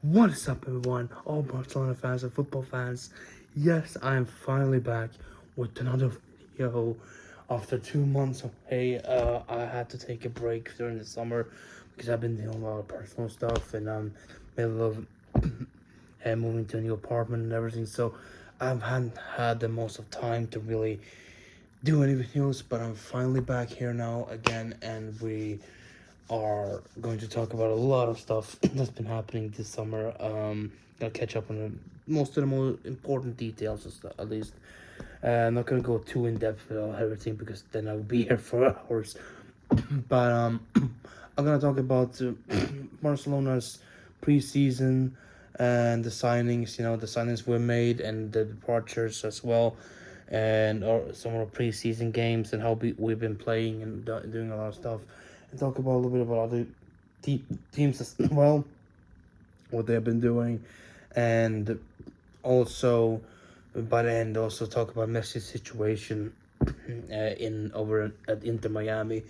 What is up, everyone? All Barcelona fans and football fans. Yes, I am finally back with another video after 2 months. Hey, I had to take a break during the summer because I've been doing a lot of personal stuff and middle of moving to a new apartment and everything. So I haven't had the most of time to really do any videos, but I'm finally back here now again, and we are going to talk about a lot of stuff that's been happening this summer. I'll catch up on most of the more important details, at least. I'm not gonna go too in depth with everything because then I'll be here for hours. But I'm gonna talk about Barcelona's preseason and the signings. You know, the signings were made and the departures as well, and some of our preseason games and how we've been playing and doing a lot of stuff. And talk about a little bit about other teams as well, what they've been doing, and also by the end also talk about Messi's situation in over at Inter Miami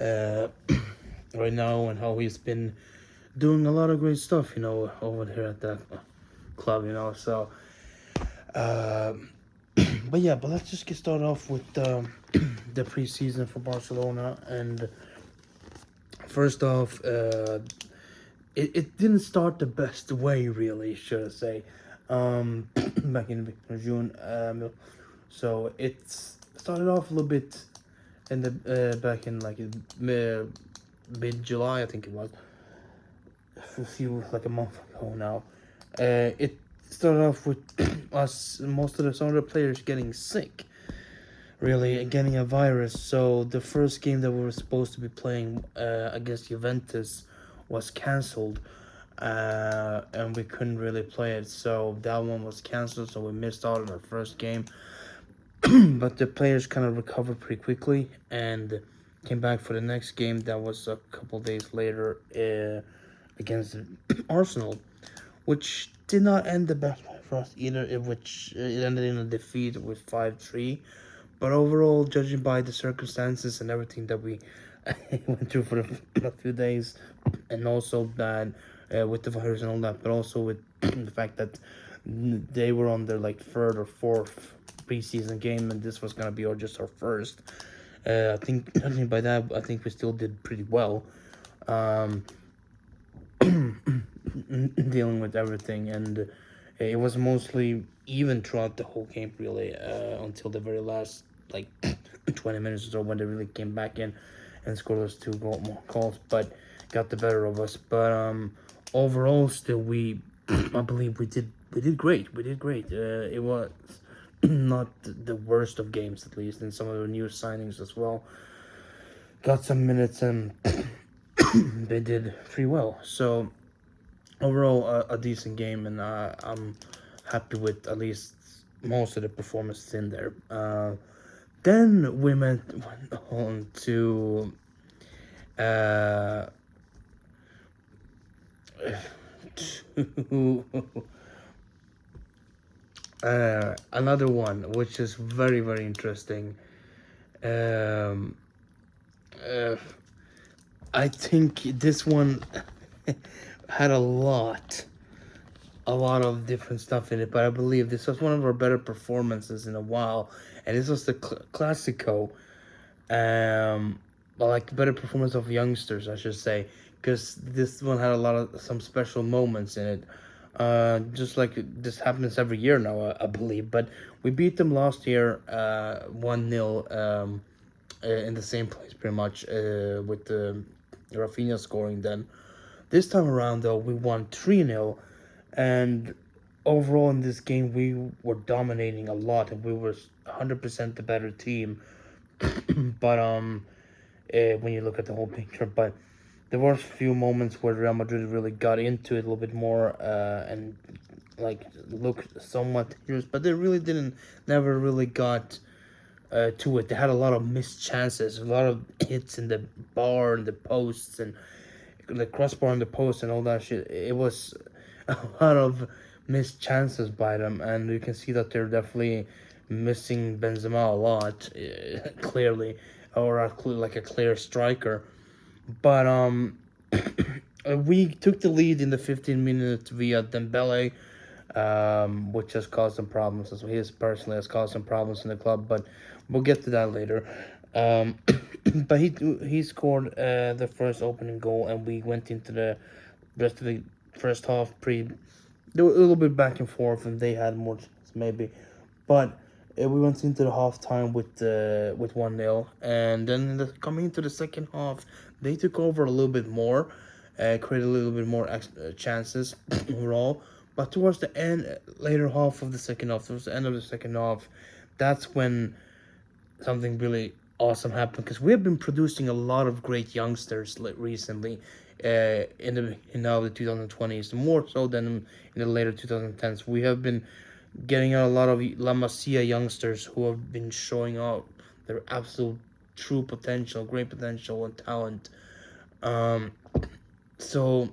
uh, right now, and how he's been doing a lot of great stuff, you know, over here at that club, you know. So, uh, but yeah, but let's just get started off with the preseason for Barcelona. And first off, it didn't start the best way, really, should I say, back in June. So it started off a little bit in the back in like mid July, I think it was, a few like a month ago now. It started off with us some of the players getting sick, really, and getting a virus. So the first game that we were supposed to be playing against Juventus was cancelled, and we couldn't really play it. So that one was cancelled. So we missed out on our first game. But the players kind of recovered pretty quickly and came back for the next game. That was a couple days later against Arsenal, which did not end the best way for us either. It ended in a defeat with 5-3. But overall, judging by the circumstances and everything that we went through for a few days, and also that with the virus and all that, but also with the fact that they were on their like third or fourth preseason game, and this was gonna be just our first. I think judging by that, I think we still did pretty well. Um, Dealing with everything, and it was mostly even throughout the whole game, really, until the very last like 20 minutes or so when they really came back in and scored those more goals, but got the better of us. But overall, still I believe we did great. We did great. It was not the worst of games, at least, and some of the new signings as well got some minutes, and they did pretty well. So overall, a decent game, and I'm happy with at least most of the performances in there. Then we went on to uh, to another one, which is very, very interesting. Um, uh, I think this one had a lot of different stuff in it, but I believe this was one of our better performances in a while, and this was the Classico, but like better performance of youngsters, I should say, because this one had a lot of some special moments in it. Just like this happens every year now, I believe. But we beat them last year, 1-0, in the same place pretty much, with the Rafinha scoring. Then this time around, though, we won 3-0, and overall in this game we were dominating a lot, and we were 100% the better team. But when you look at the whole picture, but there were a few moments where Real Madrid really got into it a little bit more, and like looked somewhat dangerous, but they really didn't, never really got to it. They had a lot of missed chances, a lot of hits in the bar and the posts, and the crossbar and the post and all that shit. It was a lot of missed chances by them, and you can see that they're definitely missing Benzema a lot, clearly, or like a clear striker. But We took the lead in the 15 minutes via Dembele, which has caused some problems. As he personally has caused some problems in the club, but we'll get to that later. Um, but he scored the first opening goal, and we went into the rest of the first half. They were a little bit back and forth, and they had more chance maybe, but we went into the halftime with 1-0, and then coming into the second half, they took over a little bit more, created a little bit more chances overall. But towards the end, later half of the second half, towards the end of the second half, that's when something really awesome happened, because we have been producing a lot of great youngsters recently, in now the 2020s, more so than in the later 2010s. We have been getting out a lot of La Masia youngsters who have been showing out their absolute true potential, great potential and talent. Um, so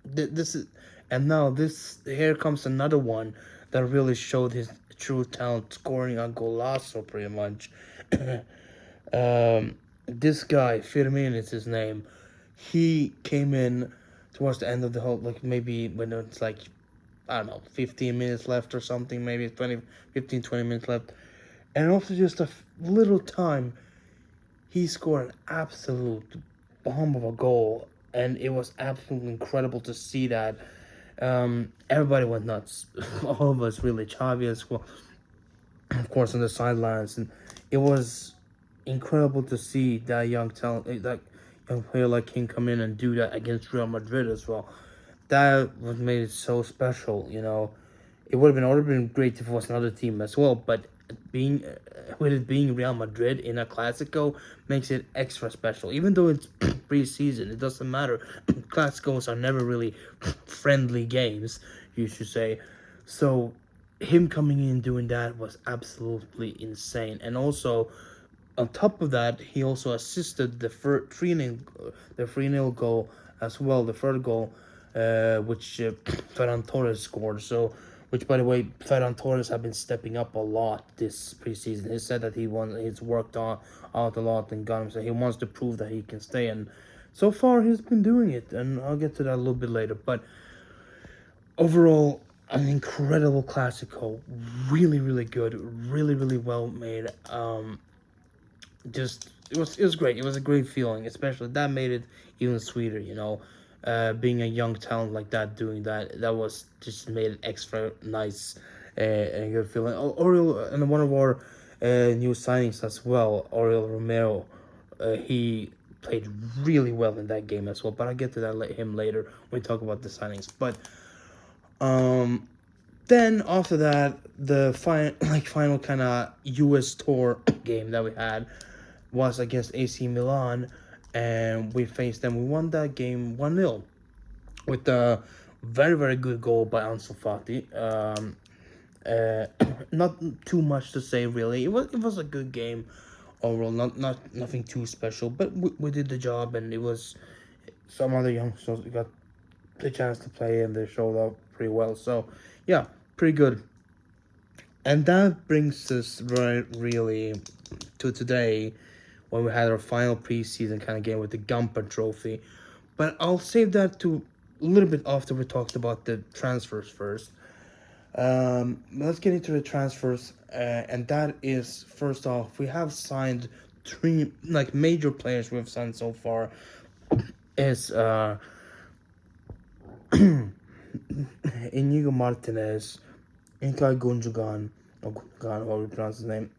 this is, and now this here comes another one that really showed his true talent, scoring a golazo pretty much. This guy Firmin is his name. He came in towards the end of the whole, like maybe when it's like, I don't know, 15 minutes left or something, maybe 20 minutes left. And after just a little time, he scored an absolute bomb of a goal. And it was absolutely incredible to see that. Everybody went nuts. All of us really. Xavi as well, of course, on the sidelines. And it was incredible to see that young talent, that young player like him come in and do that against Real Madrid as well. That what made it so special. It would have been great if it was another team as well, but being with it being Real Madrid in a Clasico makes it extra special. Even though it's preseason, it doesn't matter. Clásicos are never really friendly games, you should say. So him coming in doing that was absolutely insane. And also, on top of that, he also assisted the 3-0 goal as well, the third goal, which Ferran Torres scored. So, which by the way, Ferran Torres have been stepping up a lot this preseason. He said that he's worked out a lot and got him. So he wants to prove that he can stay, and so far he's been doing it. And I'll get to that a little bit later. But overall, an incredible Classico, really, really good, really, really well made. Just it was great. It was a great feeling, especially that made it even sweeter. Being a young talent like that doing that was just made it extra nice, and a good feeling. Oriol, and one of our new signings as well, Oriol Romero, he played really well in that game as well. But I'll get to him later when we talk about the signings. But um, then after that, the final kind of US tour game that we had was against AC Milan, and we faced them. We won that game 1-0 with a very, very good goal by Ansu Fati. Uh, Not too much to say really. It was a good game overall. Nothing too special, but we did the job, and it was some other youngsters got the chance to play, and they showed up pretty well. So yeah, pretty good. And that brings us really to today, when we had our final preseason kind of game with the Gumper Trophy. But I'll save that to a little bit after we talked about the transfers first. Let's get into the transfers, and that is, first off, we have signed three major players we've signed so far. Is Inigo Martinez, Inkai Gundogan, or Gundogan, how we pronounce his name.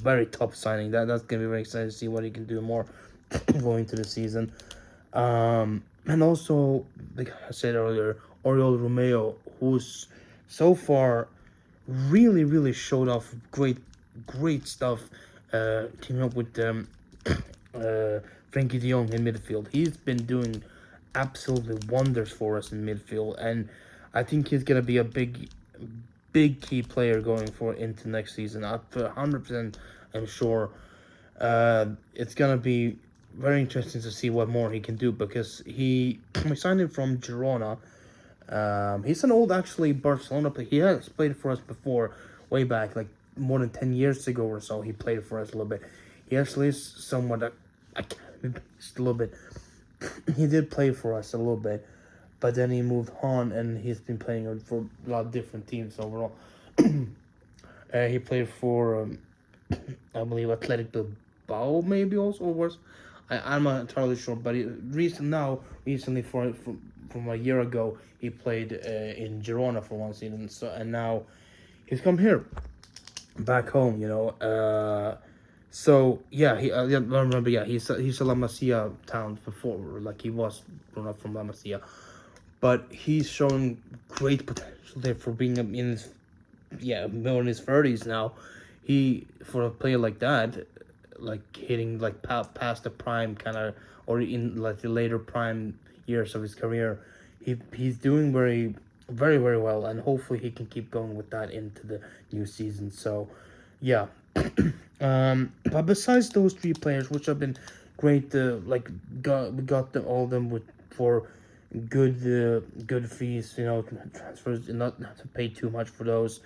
Very top signing. That's gonna be very exciting to see what he can do more going into the season. And also, like I said earlier, Oriol Romeo, who's so far really, really showed off great stuff. Teaming up with Frankie De Jong in midfield. He's been doing absolutely wonders for us in midfield, and I think he's gonna be a big key player going for into next season. I'm 100%. I'm sure. It's gonna be very interesting to see what more he can do, because we signed him from Girona. He's an old actually Barcelona player. He has played for us before, way back, like more than 10 years ago or so. He played for us a little bit. He actually is somewhat academy based a little bit. he did play for us a little bit, but then he moved on and he's been playing for a lot of different teams overall. He played for, I believe, Athletic Bilbao, maybe also was. I'm not entirely sure, but recently from a year ago, he played in Girona for one season. So and now he's come here, back home. So yeah, I remember. Yeah, he's a La Masia town before, like he was grown up from La Masia, but he's showing great potential there for being in his more in his 30s now. He for a player like that, like hitting like past the prime kind of, or in like the later prime years of his career, he's doing very well, and hopefully he can keep going with that into the new season. So, yeah. But besides those three players, which have been great, we got all of them with for good fees, transfers, and not to pay too much for those.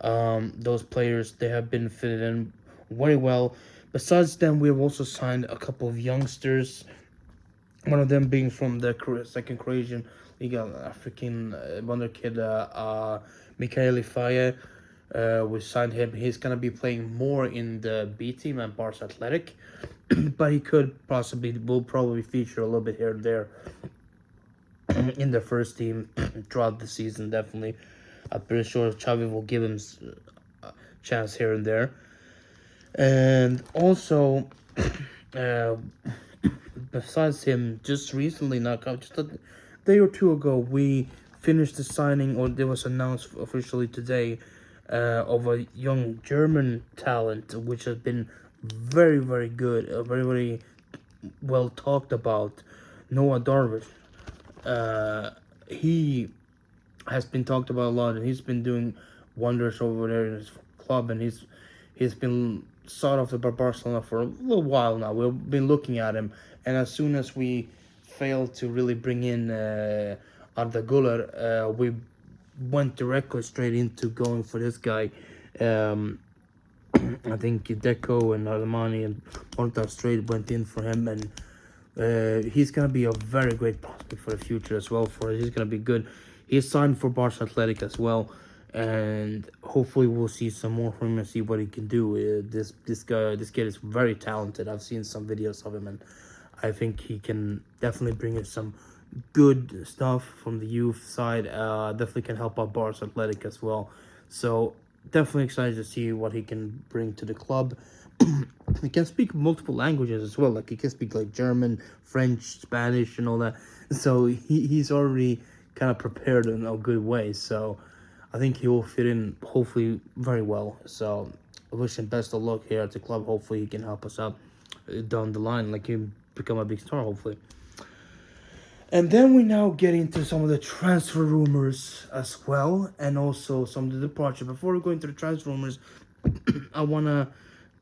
Those players, they have been fitted in very well. Besides them, we have also signed a couple of youngsters. One of them being from the second Croatian League, African wonder kid, Mikaeli Faye. We signed him. He's gonna be playing more in the B team and Barça Athletic, but he will probably feature a little bit here and there in the first team throughout the season. Definitely, I'm pretty sure Xavi will give him a chance here and there. And also, uh, besides him, just recently, just a day or two ago, we finished the signing, or it was announced officially today, of a young German talent, which has been very good, very well talked about. Noah Darvish. He has been talked about a lot, and he's been doing wonders over there in his club, and he's been sought after by Barcelona for a little while now. We've been looking at him, and as soon as we failed to really bring in Arda Güler, we went directly straight into going for this guy. I think Deco and Armani and Monta straight went in for him, and he's gonna be a very great prospect for the future as well. He's gonna be good. He's signed for Barça Athletic as well, and hopefully we'll see some more from him and see what he can do. This kid is very talented. I've seen some videos of him, and I think he can definitely bring in some good stuff from the youth side. Definitely can help out Barça Athletic as well. So definitely excited to see what he can bring to the club. He can speak multiple languages as well. Like he can speak like German, French, Spanish, and all that. So he's already kind of prepared in a good way. So I think he will fit in hopefully very well. So I wish him best of luck here at the club. Hopefully he can help us out down the line, like he become a big star. Hopefully. And then we now get into some of the transfer rumors as well, and also some of the departure. Before we go into the transfer rumors, I want to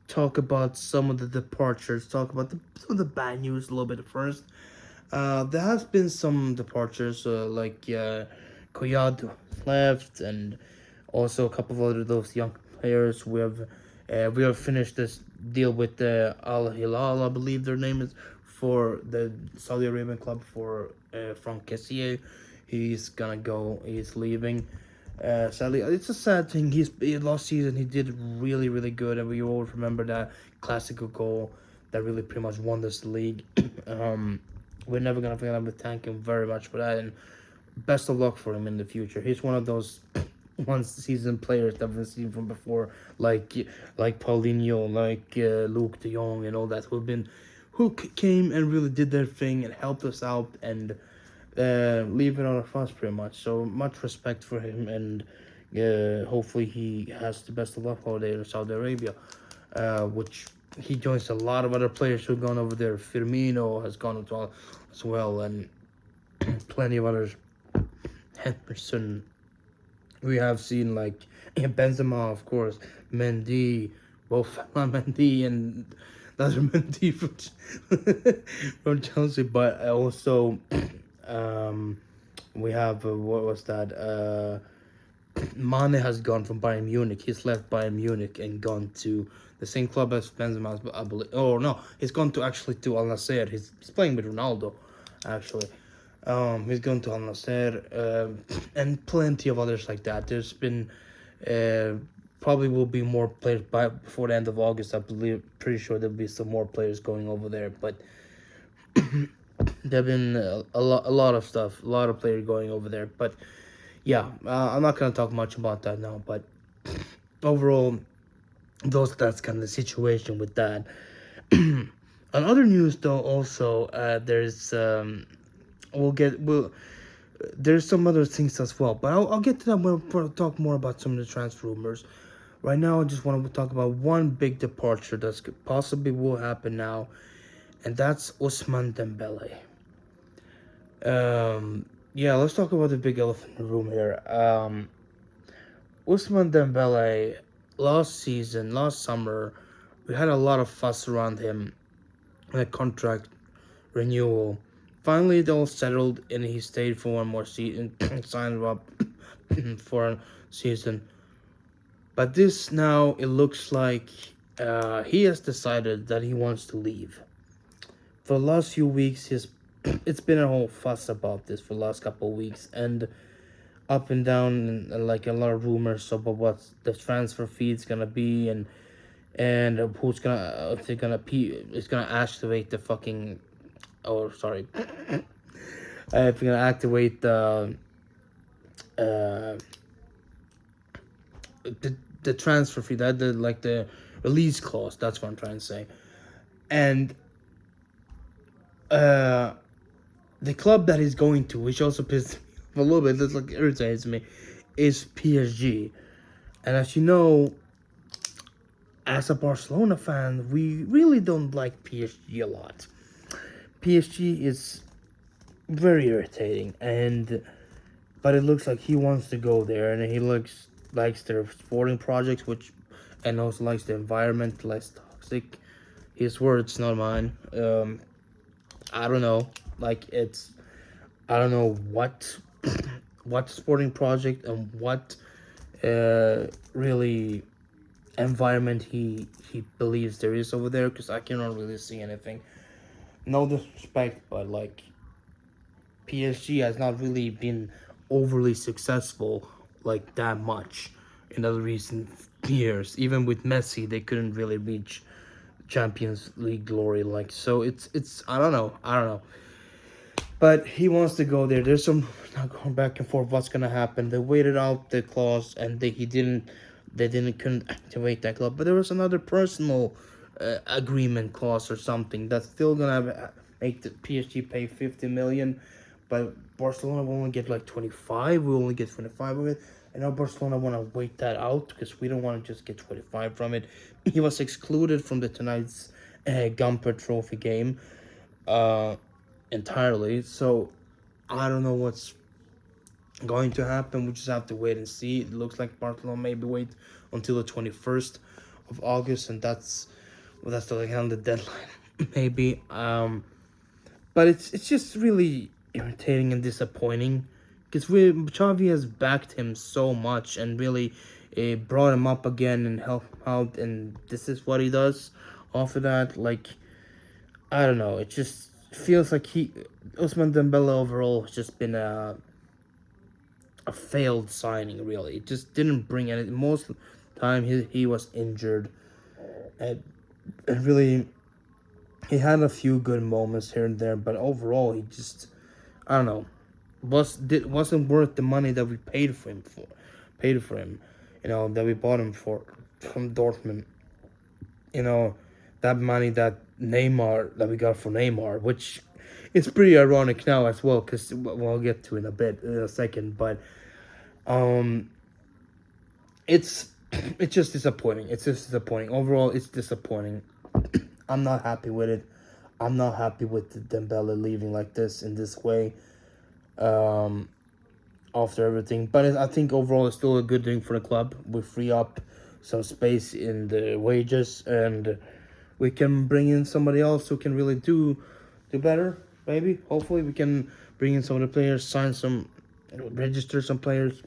talk about some of the departures, talk about some of the bad news a little bit first. There has been some departures, like Collado left, and also a couple of other those young players. We have finished this deal with Al Hilal, I believe their name is, for the Saudi Arabian club for Franck Kessié. He's gonna go. He's leaving. Sadly, it's a sad thing. Last season he did really good, and we all remember that classical goal that really pretty much won this league. We're never gonna forget him. We thank him very much for that, and best of luck for him in the future. He's one of those one-season players that we've seen from before, like Paulinho, like Luke De Jong, and all that, who came and really did their thing and helped us out and leave it on our fuss pretty much. So much respect for him, and hopefully he has the best of luck over there in Saudi Arabia, which he joins a lot of other players who've gone over there. Firmino has gone as well, and plenty of others. Henderson. We have seen like Benzema, of course, Mendy, both Mendy and the other Mendy from Chelsea, but also we have what was that? Mane has gone from Bayern Munich. He's left Bayern Munich and gone to the same club as Benzema, I believe. Oh no, he's gone to Al Nassr. He's playing with Ronaldo. actually. He's going to Al Nasser, and plenty of others like that. There's been uh, probably will be more players by before the end of August. I believe, pretty sure there'll be some more players going over there. But there've been a lot of stuff, a lot of players going over there. But yeah, I'm not gonna talk much about that now. But overall, that's kind of the situation with that. On other news, though, also there's we'll there's some other things as well, but I'll get to that when we'll talk more about some of the transfer rumors. Right now, I just want to talk about one big departure that's possibly will happen now, and that's Ousmane Dembele. Yeah, let's talk about the big elephant in the room here. Ousmane Dembele, last summer, we had a lot of fuss around him and a contract renewal. Finally, it all settled, and he stayed for one more season, signed up for a season. But this now, it looks like he has decided that he wants to leave. For the last few weeks, it's been a whole fuss about this for the last couple of weeks, and up and down, and like a lot of rumors about what the transfer fee is gonna be, and who's gonna if they're gonna is gonna activate the fucking, oh sorry, if you're gonna activate uh the transfer fee, that the like the release clause. That's what I'm trying to say. And uh the club that he's going to, which also pisses me off a little bit, that's like irritates me, is PSG. And as you know, as a Barcelona fan, we really don't like PSG a lot. PSG is very irritating, and but it looks like he wants to go there, and he likes their sporting projects, which and also likes the environment, less toxic. His words, not mine. I don't know. Like it's, I don't know what what sporting project and what really environment he believes there is over there, because I cannot really see anything. No disrespect, but like PSG has not really been overly successful like that much in the recent years. Even with Messi, they couldn't really reach Champions League glory. Like so, it's I don't know. But he wants to go there. There's some not going back and forth. What's gonna happen? They waited out the clause, and he didn't. They didn't couldn't activate that clause. But there was another personal agreement clause or something that's still gonna make the PSG pay 50 million, but Barcelona will only get like 25. We only get 25 of it. I know Barcelona want to wait that out because we don't want to just get 25 from it. He was excluded from the tonight's Gumper Trophy game. Uh, Entirely. So I don't know what's going to happen. We just have to wait and see. It looks like Barcelona maybe wait until the 21st of August, and that's the like on the deadline maybe. But it's just really irritating and disappointing because we Xavi has backed him so much and really brought him up again and helped out, and this is what he does. After that, like I don't know. It just feels like Ousmane Dembele overall has just been a failed signing. Really, it just didn't bring any. Most of the time he was injured, and really he had a few good moments here and there, but overall he just I don't know wasn't worth the money that we paid for him, that we bought him for from Dortmund. You know, that money that we got for Neymar, which is pretty ironic now as well, because we'll get to in a bit in a second. But um, it's it's just disappointing. It's just disappointing. Overall, it's disappointing. I'm not happy with it. I'm not happy with Dembele leaving like this in this way. Um, After everything, but I think overall it's still a good thing for the club. We free up some space in the wages, and we can bring in somebody else who can really do better. Maybe, hopefully, we can bring in some of the players, register some players.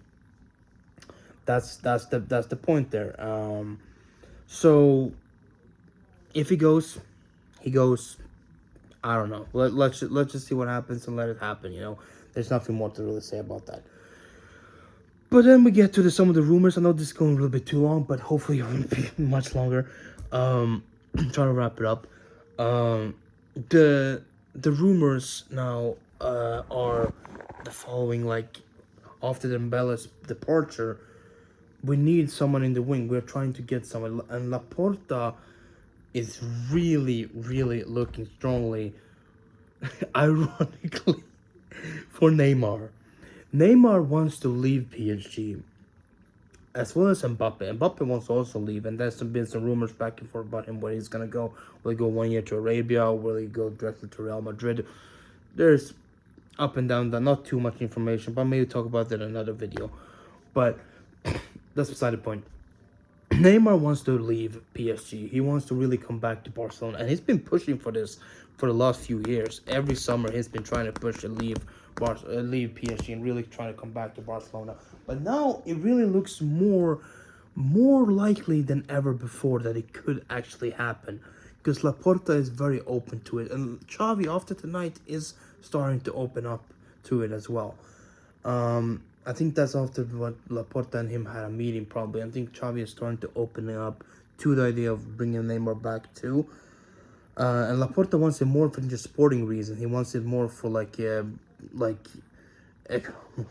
That's the point there. So if he goes, he goes. I don't know. Let's just see what happens and let it happen. There's nothing more to really say about that. But then we get to some of the rumors. I know this is going a little bit too long, but hopefully it won't be much longer. Trying to wrap it up. Um, the rumors now are the following. Like after Dembele's departure, we need someone in the wing. We're trying to get someone, and Laporta is really, really looking strongly, ironically, for Neymar. Neymar wants to leave PSG, as well as Mbappe. Mbappe wants to also leave, and there's been some rumors back and forth about him, where he's gonna go. Will he go 1 year to Arabia? Will he go directly to Real Madrid? There's up and down, not too much information, but maybe talk about that in another video. But that's beside the point. Neymar wants to leave PSG. He wants to really come back to Barcelona, and he's been pushing for this for the last few years. Every summer, he's been trying to push to leave PSG, and really trying to come back to Barcelona. But now it really looks more likely than ever before that it could actually happen, because Laporta is very open to it, and Xavi after tonight is starting to open up to it as well. I think that's after what Laporta and him had a meeting, probably. I think Xavi is starting to open it up to the idea of bringing Neymar back too. And Laporta wants it more for just sporting reasons. He wants it more for like a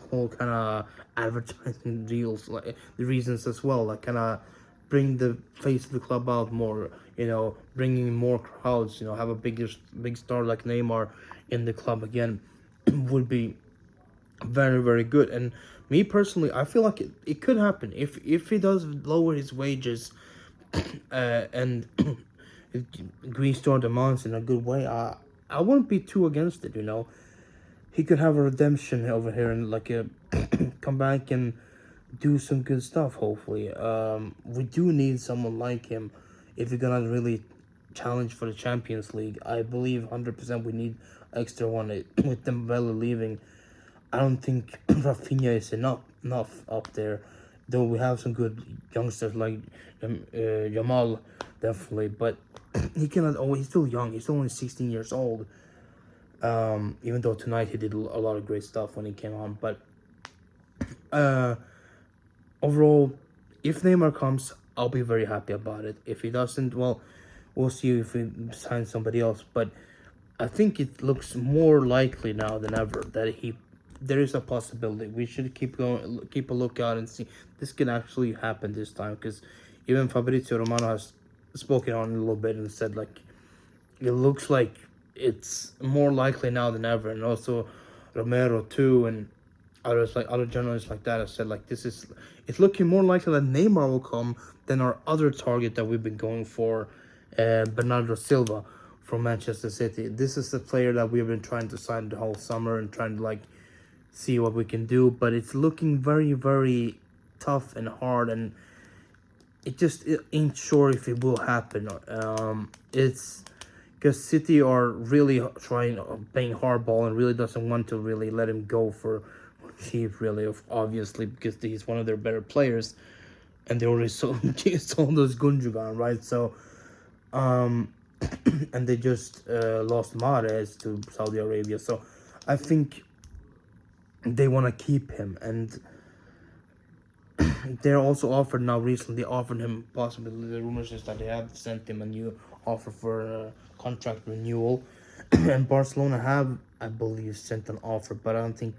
whole kind of advertising deals, like the reasons as well, like kind of bring the face of the club out more. Bringing more crowds. Have a big star like Neymar in the club again would be very, very good. And me personally, I feel like it could happen if he does lower his wages and restore demands in a good way. I wouldn't be too against it. He could have a redemption over here and like come back and do some good stuff. Hopefully, we do need someone like him if we're gonna really challenge for the Champions League. I believe 100% we need extra one with Dembele leaving. I don't think Rafinha is enough up there, though we have some good youngsters like Jamal, definitely. But he cannot. Oh, he's still young. He's only 16 years old. Even though tonight he did a lot of great stuff when he came on. But overall, if Neymar comes, I'll be very happy about it. If he doesn't, well, we'll see if he signs somebody else. But I think it looks more likely now than ever that there is a possibility. We should keep a lookout and see. This can actually happen this time, because even Fabrizio Romano has spoken on it a little bit and said like it looks like it's more likely now than ever. And also Romero too, and other journalists like that have said like it's looking more likely that Neymar will come than our other target that we've been going for, Bernardo Silva from Manchester City. This is the player that we've been trying to sign the whole summer and trying to like see what we can do, but it's looking very, very tough and hard, and it ain't sure if it will happen. It's because City are really playing hardball and really doesn't want to really let him go for cheap, really, obviously, because he's one of their better players, and they already sold those Gundogan, right? So, and they just lost Mahrez to Saudi Arabia, so I think they want to keep him, and they're also recently offered him, possibly the rumors is that they have sent him a new offer for a contract renewal. And Barcelona have, I believe, sent an offer, but I don't think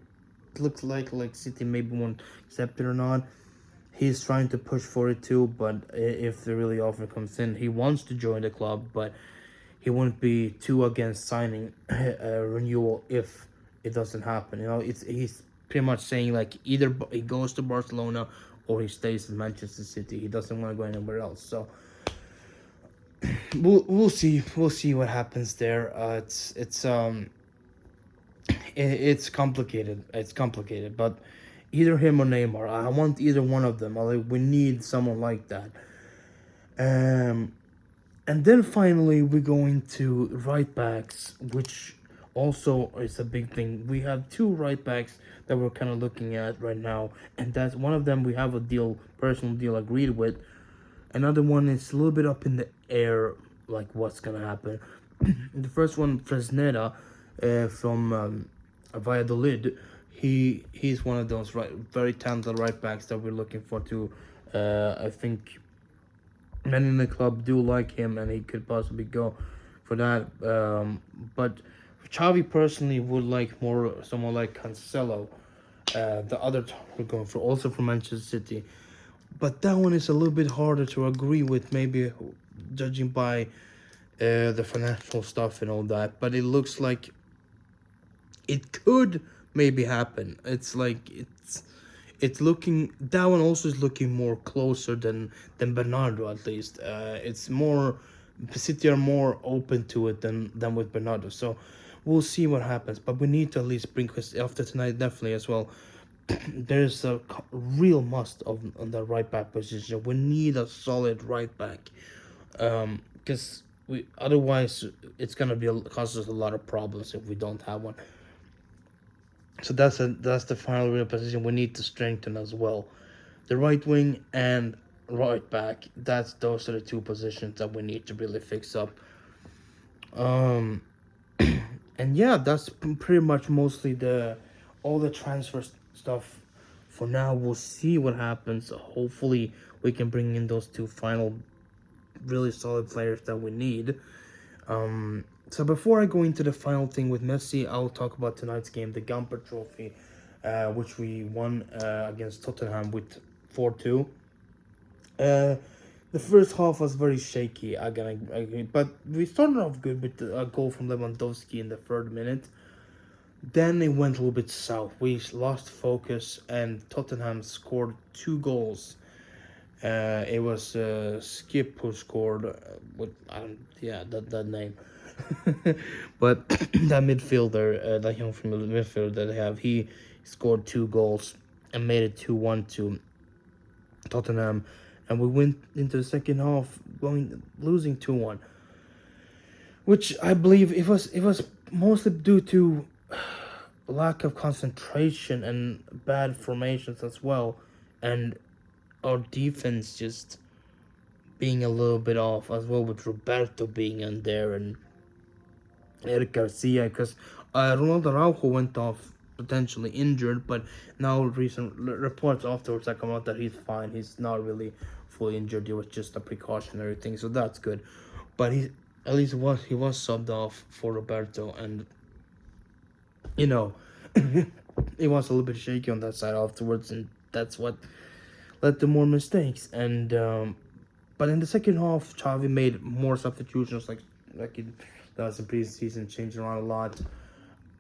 it looks like City maybe won't accept it or not. He's trying to push for it too, but if the really offer comes in, he wants to join the club, but he wouldn't be too against signing a renewal if it doesn't happen. He's pretty much saying like either he goes to Barcelona or he stays in Manchester City. He doesn't want to go anywhere else. So we'll see what happens there. It's complicated. It's complicated, but either him or Neymar, I want either one of them. We need someone like that. And then finally we go into right backs, which also is a big thing. We have two right backs that we're kind of looking at right now, and that's one of them we have a personal deal agreed with. Another one is a little bit up in the air, like what's gonna happen. The first one, Fresneda, from Valladolid. He's one of those very talented right backs that we're looking for to. I think many in the club do like him, and he could possibly go for that. But Xavi personally would like more someone like Cancelo, the other we're going for, also from Manchester City. But that one is a little bit harder to agree with, maybe judging by the financial stuff and all that. But it looks like it could maybe happen. It's looking, that one also is looking more closer than Bernardo, at least. It's more, City are more open to it than with Bernardo. So we'll see what happens. But we need to at least bring Chris after tonight, definitely as well. There's a real must on the right back position. We need a solid right back, because we otherwise it's gonna be cause us a lot of problems if we don't have one. So that's the final real position we need to strengthen as well. The right wing and right back. Those are the two positions that we need to really fix up. Um, and yeah, that's pretty much mostly the all the transfer stuff. For now, we'll see what happens. Hopefully, we can bring in those two final really solid players that we need. So before I go into the final thing with Messi, I'll talk about tonight's game, the Gamper Trophy, which we won against Tottenham with 4-2. Uh, the first half was very shaky, I gotta agree, but we started off good with a goal from Lewandowski in the third minute. Then it went a little bit south. We lost focus, and Tottenham scored 2 goals. It was Skip who scored with yeah, that name. But that midfielder, that young from midfielder that they have, he scored 2 goals and made it 2-1 to Tottenham, and we went into the second half losing 2-1, which I believe it was mostly due to lack of concentration and bad formations as well, and our defense just being a little bit off as well, with Roberto being in there and Eric Garcia, because Ronaldo Araujo went off potentially injured, but now recent reports afterwards that come out that he's fine. He's not really fully injured. It was just a precautionary thing, so that's good. But he at least he was subbed off for Roberto, and you know it was a little bit shaky on that side afterwards, and that's what led to more mistakes. And but in the second half, Xavi made more substitutions, like it does in preseason, changing around a lot,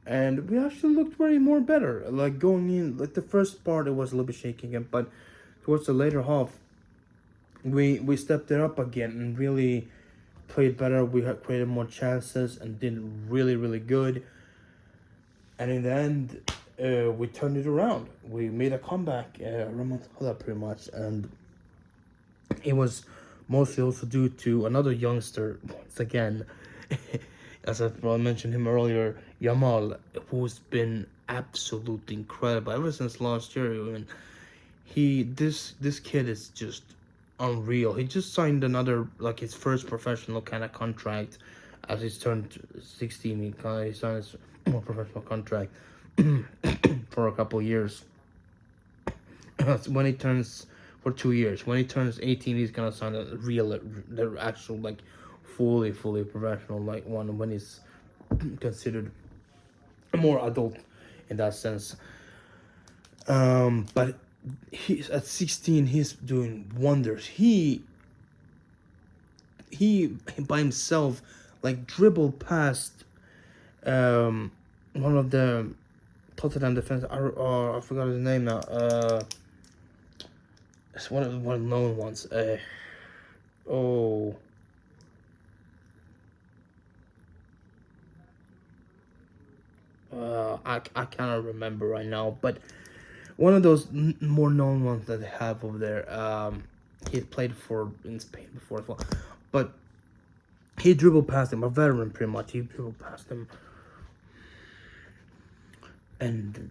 and we actually looked very more better. Like going in, like the first part, it was a little bit shaking again, but towards the later half, we stepped it up again and really played better. We had created more chances and did really good. And in the end, we turned it around. We made a comeback, remontada pretty much, and it was mostly also due to another youngster once again. As I mentioned him earlier, Yamal, who's been absolutely incredible ever since last year. I mean, this kid is just unreal. He just signed another, like, his first professional kind of contract as he's turned 16. He signed his more professional contract for a couple years. When he turns, for 2 years, when he turns 18, he's gonna sign the actual, like, fully professional, like, one when he's considered more adult in that sense. But he's at 16. He's doing wonders. He by himself, like, dribbled past one of the Tottenham defense. I forgot his name now. It's one of the well-known ones. Oh. I cannot remember right now, but one of those more known ones that they have over there. He played for in Spain before as well, but he dribbled past him, a veteran pretty much. He dribbled past him, and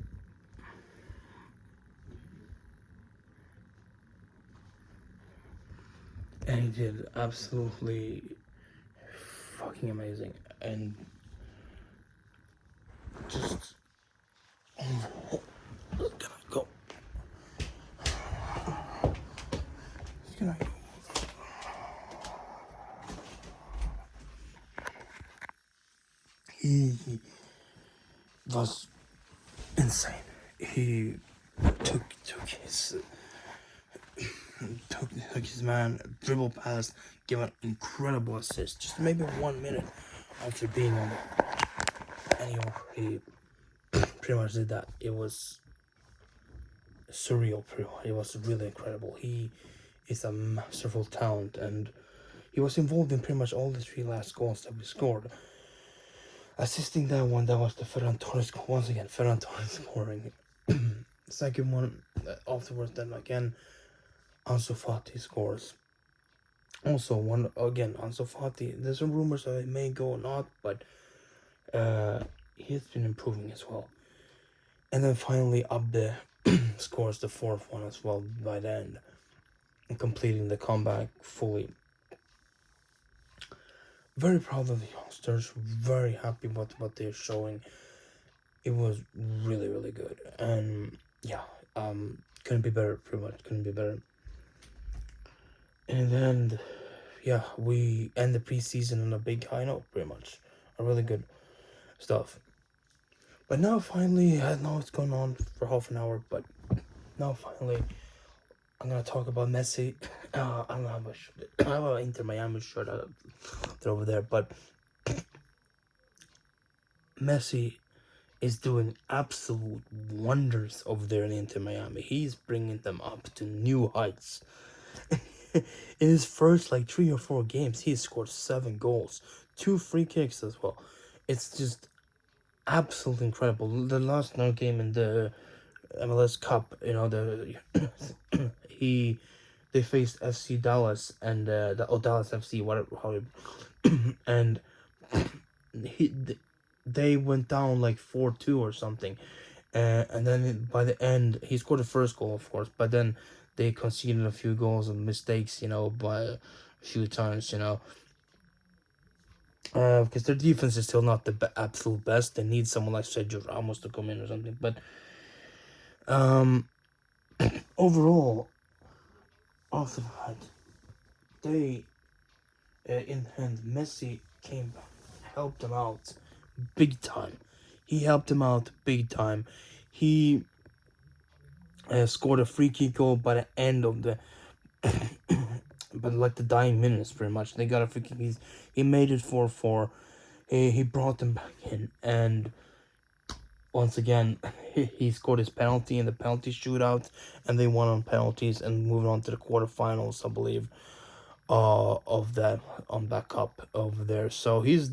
he did absolutely fucking amazing. and just gonna go. Gonna go. He was insane. He took his man, dribble pass, give an incredible assist. Just maybe 1 minute after being on it, and he pretty much did that. It was surreal. It was really incredible. He is a masterful talent, and he was involved in pretty much all the 3 last goals that we scored. Assisting that one, that was the Ferran Torres goal. Once again, Ferran Torres scoring. Second one, afterwards, then again, Ansu Fati scores. Also, one again, Ansu Fati. There's some rumors that it may go or not, but he's been improving as well. And then finally, Abde scores the 4th one as well by the end, completing the comeback fully. Very proud of the youngsters. Very happy with what they're showing. It was really, really good, and yeah, couldn't be better. Pretty much couldn't be better. And then, yeah, we end the preseason on a big high note. Pretty much, a really good stuff. But now finally, I know it's going on for half an hour, but now finally, I'm gonna talk about Messi. I don't have I have an Inter Miami shirt over there, but Messi is doing absolute wonders over there in Inter Miami. He's bringing them up to new heights. In his first 3 or 4 games, he scored 7 goals, 2 free kicks as well. It's just absolutely incredible. The last game in the MLS Cup, they faced FC Dallas and Dallas FC, whatever, and they went down 4-2 or something, and then by the end he scored the first goal, of course, but then they conceded a few goals and mistakes, by a few times, because their defense is still not the absolute best. They need someone like Sergio Ramos to come in or something, but overall, off the bat, they in hand, Messi came back, helped them out big time. He helped him out big time. He scored a free kick goal by the end of the but the dying minutes, pretty much. They got a free kick. He made it 4-4. He brought them back in, and once again he scored his penalty in the penalty shootout, and they won on penalties and moved on to the quarterfinals, I believe, of that cup over there. So he's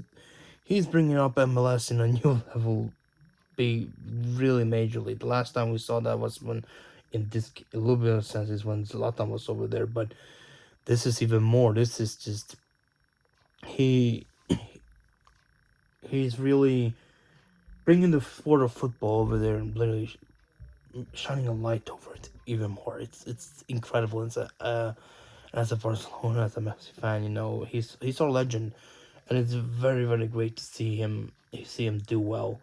bringing up MLS in a new level, be really majorly. The last time we saw that was when, in this a little bit of sense, is when Zlatan was over there, but this is even more. This is just he's really bringing the sport of football over there and literally shining a light over it even more. It's incredible. It's as a Barcelona, as a Messi fan, he's our legend, and it's very, very great to see him do well,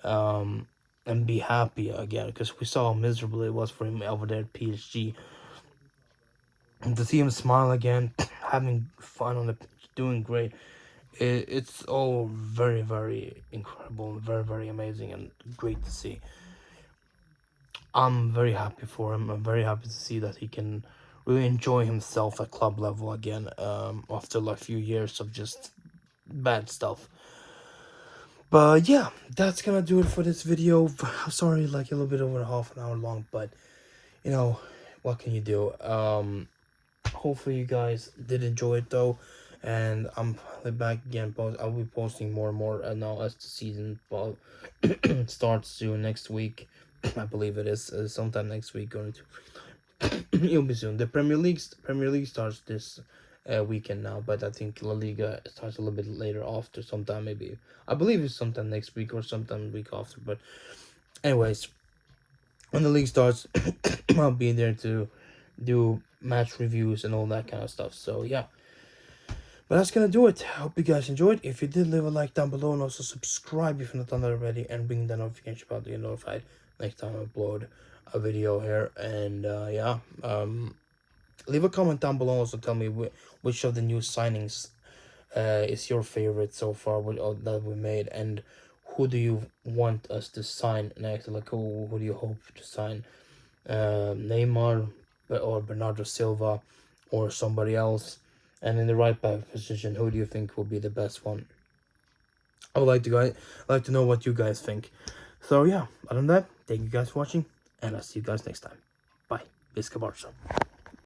and be happy again, because we saw how miserable it was for him over there at PSG. And to see him smile again, having fun on the pitch, doing great, it's all very, very incredible, very, very amazing, and great to see. I'm very happy for him. I'm very happy to see that he can really enjoy himself at club level again, after a few years of just bad stuff. But yeah, that's gonna do it for this video. Sorry, a little bit over half an hour long, but what can you do? Hopefully you guys did enjoy it though, and I'm finally back again. I'll be posting more and more now as the season starts soon, next week. I believe it is sometime next week. Going to it'll be soon. The Premier League starts this weekend now, but I think La Liga starts a little bit later, after sometime, maybe I believe it's sometime next week or sometime the week after. But anyways, when the league starts, I'll be there to do match reviews and all that kind of stuff. So yeah, But that's gonna do it. Hope you guys enjoyed. If you did, leave a like down below and also subscribe if you're not done that already, and ring the notification bell to get notified next time I upload a video here. And yeah, leave a comment down below. Also tell me which of the new signings is your favorite so far that we made, and who do you want us to sign next? Like who do you hope to sign? Neymar or Bernardo Silva or somebody else? And in the right back position, who do you think will be the best one? I would like to know what you guys think. So yeah, other than that, thank you guys for watching, and I'll see you guys next time. Bye. Visca Barça.